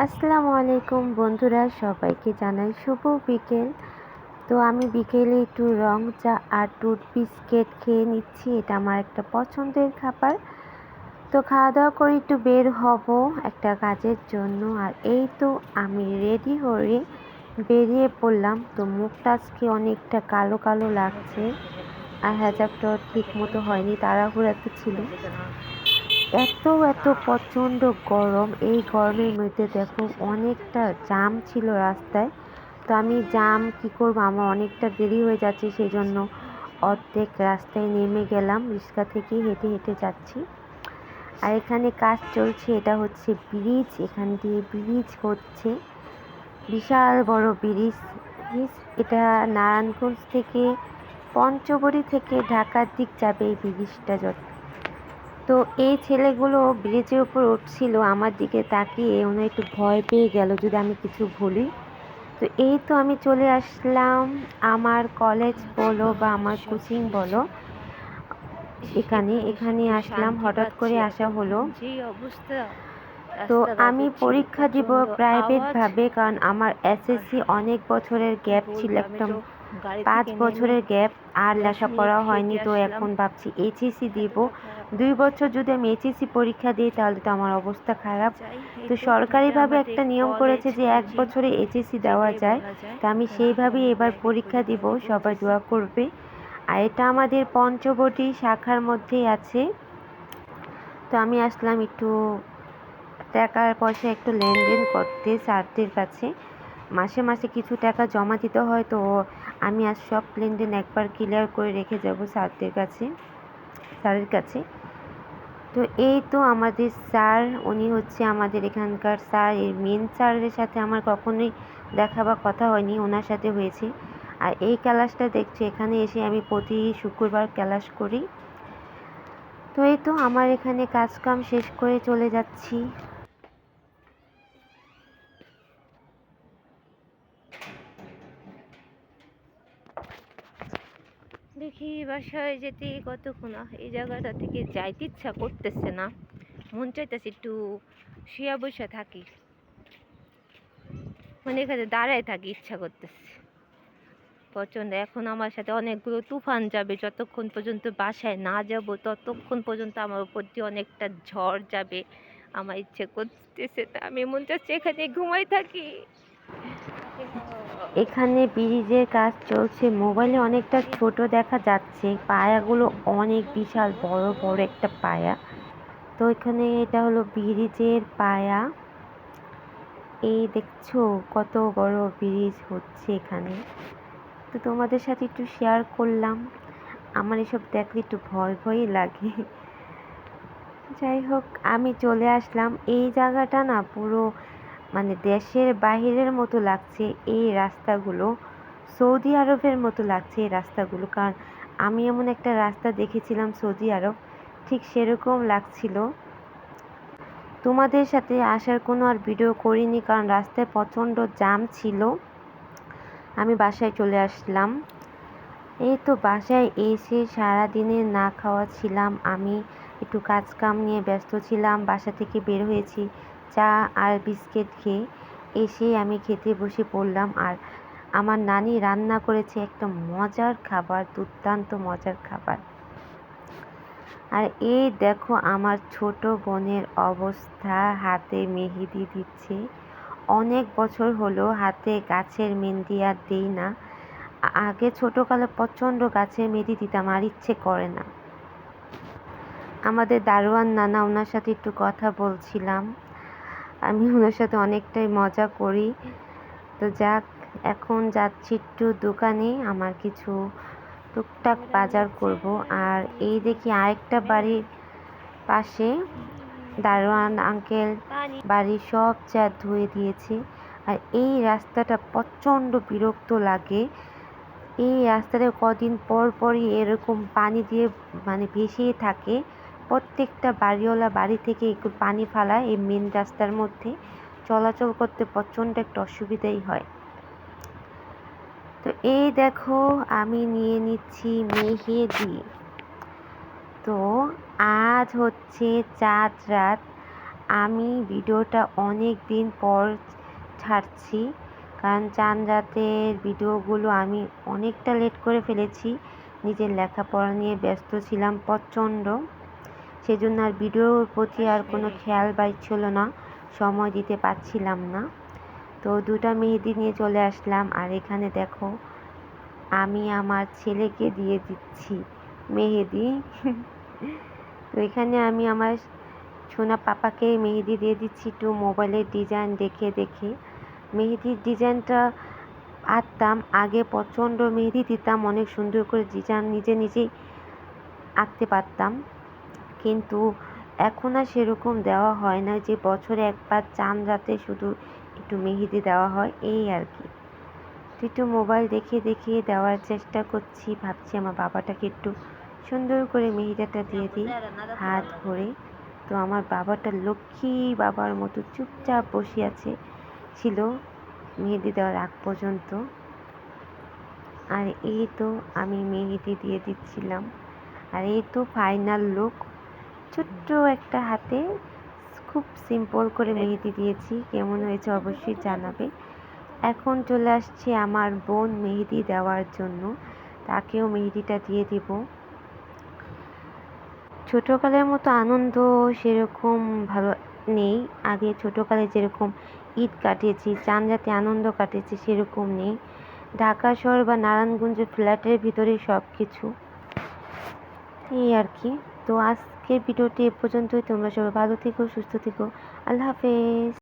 আসসালামু আলাইকুম বন্ধুরা, সবাইকে জানাই শুভ বিকেল। তো আমি বিকেলে একটু রং চা আর টুথ বিস্কিট খেয়ে নিচ্ছি। এটা আমার একটা পছন্দের খাবার। তো খাওয়া দাওয়া করে একটু বের হব একটা কাজের জন্য। আর এই তো আমি রেডি হয়ে বেরিয়ে পড়লাম। তো মুখটা আজকে অনেকটা কালো কালো লাগছে, আর হেজাবটাও ঠিক মতো হয়নি, তাড়াহুড়াতে ছিল। এত এত প্রচণ্ড গরম, এই গরমের মধ্যে দেখো অনেকটা জ্যাম ছিল রাস্তায়। তো আমি জ্যাম কি করব, আমার অনেকটা দেরি হয়ে যাচ্ছে, সেই জন্য অর্ধেক রাস্তায় নেমে গেলাম, রিক্সা থেকে হেঁটে হেঁটে যাচ্ছি। আর এখানে কাজ চলছে, এটা হচ্ছে ব্রিজ, এখান দিয়ে ব্রিজ হচ্ছে, বিশাল বড় ব্রিজ। এটা নারায়ণগঞ্জ থেকে পঞ্চবড়ি থেকে ঢাকার দিক যাবে এই ব্রিজটা। তো এই ছেলেগুলো ব্রিজের উপর উঠছিল, আমার দিকে তাকিয়ে ওনার একটু ভয় পেয়ে গেল যদি আমি কিছু ভুলি। তো এই তো আমি চলে আসলাম আমার কলেজ বলো বা আমার কোচিং বলো, এখানে এখানে আসলাম, হঠাৎ করে আসা হলো। তো আমি পরীক্ষা দিব প্রাইভেট ভাবে, কারণ আমার এসএসসি অনেক বছরের গ্যাপ ছিল, একদম 5 বছরের গ্যাপ, আর লেখাপড়া হয়নি। তো এখন ভাবছি এইচএসসি দিব। 2 বছর যদি আমি এইচএসসি পরীক্ষা দিই তাহলে তো আমার অবস্থা খারাপ। তো সরকারিভাবে একটা নিয়ম করেছে যে 1 বছরে এইচএসসি দেওয়া যায়। তো আমি সেইভাবেই এবার পরীক্ষা দিব, সবাই দোয়া করবে। আর এটা আমাদের পঞ্চবটি শাখার মধ্যেই আছে। তো আমি আসলাম একটু টাকার পয়সা একটু লেনদেন করতে স্যারদের কাছে। মাসে মাসে কিছু টাকা জমা দিতে হয়, তো আমি আজ সব লেনদেন একবার ক্লিয়ার করে রেখে যাব স্যারের কাছে। তো এই তো আমাদের স্যার, উনি হচ্ছে আমাদের এখানকার স্যার। এই মেন স্যারের সাথে আমার কখনোই দেখা বা কথা হয়নি, ওনার সাথে হয়েছে। আর এই ক্লাসটা দেখছো, এখানে এসে আমি প্রতি শুক্রবার ক্লাস করি। তো এই তো আমার এখানে কাজকাম শেষ করে চলে যাচ্ছি। দেখি বাসায় যেতে কতক্ষণ, এই জায়গাটা থেকে যাইতে ইচ্ছা করতেছে না, মন চাইতেছে একটু শুয়া বসে থাকি, মানে এখানে দাঁড়ায় থাকি ইচ্ছা করতেছে প্রচন্ড। এখন আমার সাথে অনেকগুলো তুফান যাবে, যতক্ষণ পর্যন্ত বাসায় না যাব ততক্ষণ পর্যন্ত আমার উপর দিয়ে অনেকটা ঝড় যাবে। আমার ইচ্ছে করতেছে না, আমি মন চাচ্ছে এখানে ঘুমাই থাকি। এখানে ব্রিজের কাজ চলছে, মোবাইলে অনেকটা ছোট দেখা যাচ্ছে, পায়াগুলো অনেক বিশাল বড় বড় একটা পায়া। তো এখানে এটা হলো ব্রিজের পায়া। এই দেখছো কত বড় ব্রিজ হচ্ছে এখানে। তো তোমাদের সাথে একটু শেয়ার করলাম, আমার এসব দেখলে একটু ভয় ভয়ই লাগে। যাই হোক, আমি চলে আসলাম। এই জায়গাটা না পুরো মানে দেশের বাহিরের মতো লাগছে, এই রাস্তাগুলো সৌদি আরবের মতো লাগছে এই রাস্তাগুলো। কারণ আমি এমন একটা রাস্তা দেখেছিলাম সৌদি আরব, ঠিক সেরকম লাগছিল। তোমাদের সাথে আসার কোনো আর ভিডিও করিনি, কারণ রাস্তায় প্রচণ্ড জ্যাম ছিল। আমি বাসায় চলে আসলাম। এই তো বাসায় এসে সারাদিনে না খাওয়া ছিলাম, আমি একটু কাজকাম নিয়ে ব্যস্ত ছিলাম। বাসা থেকে বের হয়েছি চা আর বিস্কিট খেয়ে, এসে আমি খেতে বসে পড়লাম। আর আমার নানি রান্না করেছে একটা মজার খাবার, দুর্দান্ত মজার খাবার। আর এই দেখো আমার ছোট বোনের অবস্থা, হাতে মেহেদি দিচ্ছে। অনেক বছর হলো হাতে গাছের মেহেদি আর দিই না। আগে ছোটোকালে প্রচণ্ড গাছের মেহেদি দিতাম, আর ইচ্ছে করে না। আমাদের দারোয়ান নানা, ওনার সাথে একটু কথা বলছিলাম, আমি ওনার সাথে অনেকটাই মজা করি। তো যাক, এখন যাচ্ছি একটু দোকানে, আমার কিছু টুকটাক বাজার করব। আর এই দেখি আরেকটা বাড়ির পাশে দারোয়ান আঙ্কেল বাড়ির সব চা ধুয়ে দিয়েছে। আর এই রাস্তাটা প্রচণ্ড বিরক্ত লাগে। এই রাস্তাটা কদিন পর পরই এরকম পানি দিয়ে মানে ভেসেই থাকে। প্রত্যেকটা বাড়িওয়ালা বাড়ি থেকে একটু পানি ফালায়, এই মেন রাস্তার মধ্যে চলাচল করতে প্রচণ্ড একটা অসুবিধাই হয়। তো এই দেখো আমি নিয়ে নিচ্ছি মেহেদি। তো আজ হচ্ছে চাঁদ রাত, আমি ভিডিওটা অনেক দিন পর ছাড়ছি, কারণ চাঁদ রাতের ভিডিওগুলো আমি অনেকটা লেট করে ফেলেছি। নিজের লেখাপড়া নিয়ে ব্যস্ত ছিলাম প্রচণ্ড, সেজন্য আর ভিডিওর প্রতি আর কোনো খেয়াল ছিল না, সময় দিতে পারছিলাম না। তো দুটা মেহেদি নিয়ে চলে আসলাম, আর এখানে দেখো আমি আমার ছেলেকে দিয়ে দিচ্ছি মেহেদি। তো এখানে আমি আমার সোনা পাপাকে মেহেদি দিয়ে দিচ্ছি একটু মোবাইলের ডিজাইন দেখে দেখে। মেহেদির ডিজাইনটা আঁকতাম আগে, প্রচণ্ড মেহেদি দিতাম, অনেক সুন্দর করে ডিজাইন নিজে নিজেই আঁকতে পারতাম, কিন্তু এখন আর সেরকম দেওয়া হয় না, যে বছরে একবার চাঁদ রাতে শুধু একটু মেহেদি দেওয়া হয় এই আর কি। তো একটু মোবাইল দেখে দেখে দেওয়ার চেষ্টা করছি, ভাবছি আমার বাবাটাকে একটু সুন্দর করে মেহেদিটা দিয়ে দিই হাত ভরে। তো আমার বাবাটা লক্ষ্মী বাবার মতো চুপচাপ বসে ছিল মেহেদি দেওয়ার আগ পর্যন্ত। আর এই তো আমি মেহেদি দিয়ে দিচ্ছিলাম, আর এই তো ফাইনাল লুক। ছোট্ট একটা হাতে খুব সিম্পল করে মেহেদি দিয়েছি, কেমন হয়েছে অবশ্যই জানাবে। এখন চলে আসছে আমার বোন মেহেদি দেওয়ার জন্য, তাকেও মেহেদিটা দিয়ে দিব। ছোটোকালের মতো আনন্দ সেরকম ভালো নেই, আগে ছোটোকালে যেরকম ঈদ কাটিয়েছি, চাঁদ রাতে আনন্দ কাটিয়েছি, সেরকম নেই। ঢাকা শহর বা নারায়ণগঞ্জের ফ্ল্যাটের ভিতরে সব কিছু এই আর কি। তো আজকের ভিডিওটি এ পর্যন্তই। তোমরা সবাই ভালো থেকো, সুস্থ থেকো। আল্লাহ হাফেজ।